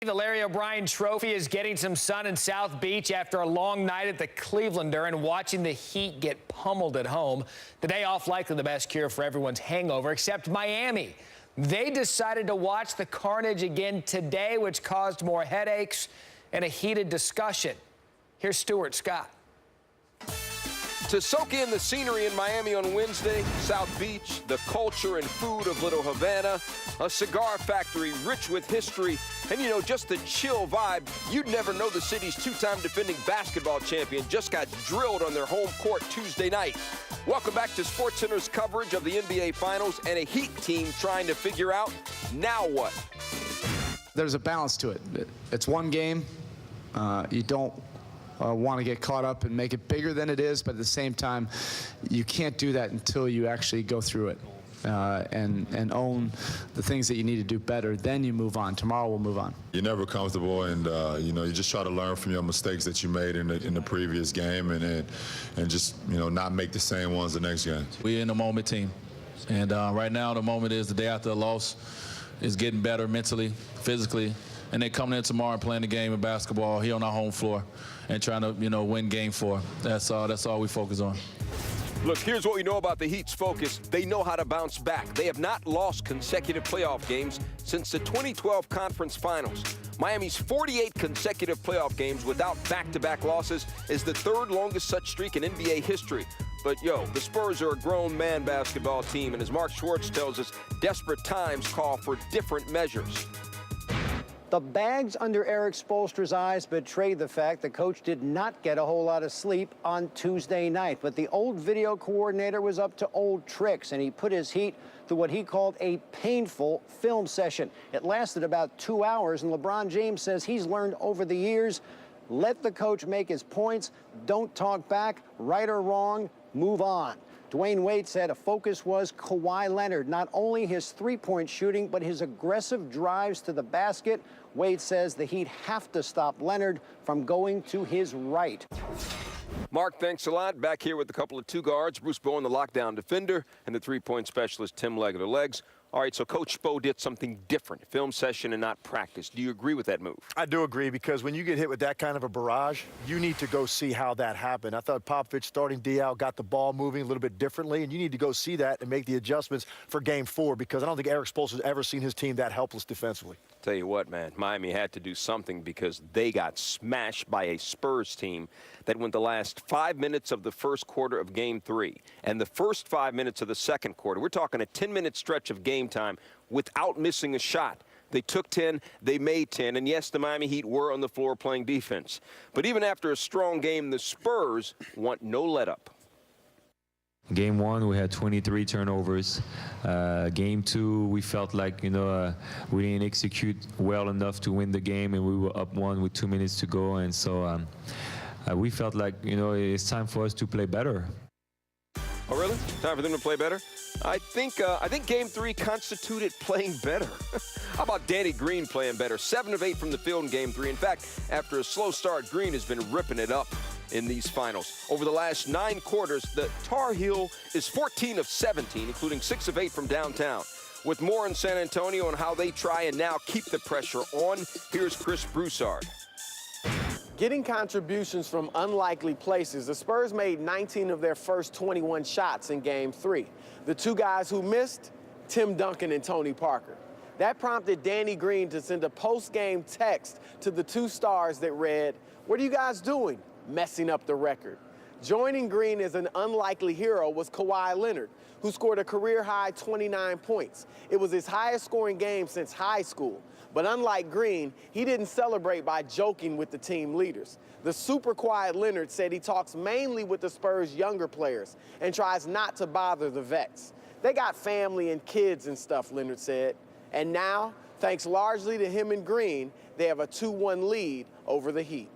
The Larry O'Brien Trophy is getting some sun in South Beach after a long night at the Clevelander and watching the Heat get pummeled at home. The day off likely the best cure for everyone's hangover, except Miami. They decided to watch the carnage again today, which caused more headaches and a heated discussion. Here's Stuart Scott. To soak in the scenery in Miami on Wednesday, South Beach, the culture and food of Little Havana, a cigar factory rich with history, and, you know, just the chill vibe. You'd never know the city's two-time defending basketball champion just got drilled on their home court Tuesday night. Welcome back to Sportscenter's coverage of the NBA Finals and a Heat team trying to figure out now what. There's a balance to it. It's one game. You don't want to get caught up and make it bigger than it is, but at the same time, you can't do that until you actually go through it and own the things that you need to do better. Then you move on. Tomorrow we'll move on. You're never comfortable, and you know, you just try to learn from your mistakes that you made in the previous game, and just, you know, not make the same ones the next game. We're in the moment team, and right now the moment is the day after the loss is getting better mentally, physically. And then coming in tomorrow and playing the game of basketball here on our home floor and trying to, you know, win game 4. That's all we focus on. Look, here's what we know about the Heat's focus. They know how to bounce back. They have not lost consecutive playoff games since the 2012 conference finals. Miami's 48 consecutive playoff games without back-to-back losses is the third longest such streak in NBA history. But, yo, the Spurs are a grown man basketball team, and as Mark Schwartz tells us, desperate times call for different measures. The bags under Eric Spoelstra's eyes betrayed the fact the coach did not get a whole lot of sleep on Tuesday night. But the old video coordinator was up to old tricks, and he put his Heat through what he called a painful film session. It lasted about 2 hours, and LeBron James says he's learned over the years, let the coach make his points, don't talk back, right or wrong, move on. Dwayne Wade said a focus was Kawhi Leonard, not only his three-point shooting, but his aggressive drives to the basket. Wade says the Heat have to stop Leonard from going to his right. Mark, thanks a lot. Back here with a couple of two guards, Bruce Bowen, the lockdown defender, and the three-point specialist, Tim Legg, the legs. All right, so Coach Spo did something different, film session and not practice. Do you agree with that move? I do agree, because when you get hit with that kind of a barrage, you need to go see how that happened. I thought Popovich starting Diaw got the ball moving a little bit differently, and you need to go see that and make the adjustments for Game 4, because I don't think Eric Spoelstra's ever seen his team that helpless defensively. Tell you what, man, Miami had to do something because they got smashed by a Spurs team that went the last 5 minutes of the first quarter of Game 3 and the first 5 minutes of the second quarter. We're talking a 10-minute stretch of game time without missing a shot. They took 10, they made 10, and yes, the Miami Heat were on the floor playing defense. But even after a strong game, the Spurs want no let-up. Game 1, we had 23 turnovers. Game 2, we felt like, you know, we didn't execute well enough to win the game, and we were up 1 with 2 minutes to go. And so we felt like, you know, it's time for us to play better. Oh, really? Time for them to play better? I think Game 3 constituted playing better. How about Danny Green playing better? 7 of 8 from the field in Game 3. In fact, after a slow start, Green has been ripping it up in these finals. Over the last 9 quarters, the Tar Heel is 14 of 17, including 6 of 8 from downtown. With more in San Antonio on how they try and now keep the pressure on, here's Chris Broussard. Getting contributions from unlikely places, the Spurs made 19 of their first 21 shots in Game 3. The two guys who missed, Tim Duncan and Tony Parker. That prompted Danny Green to send a post-game text to the two stars that read, "What are you guys doing? Messing up the record." Joining Green as an unlikely hero was Kawhi Leonard, who scored a career-high 29 points. It was his highest-scoring game since high school. But unlike Green, he didn't celebrate by joking with the team leaders. The super quiet Leonard said he talks mainly with the Spurs' younger players and tries not to bother the vets. They got family and kids and stuff, Leonard said. And now, thanks largely to him and Green, they have a 2-1 lead over the Heat.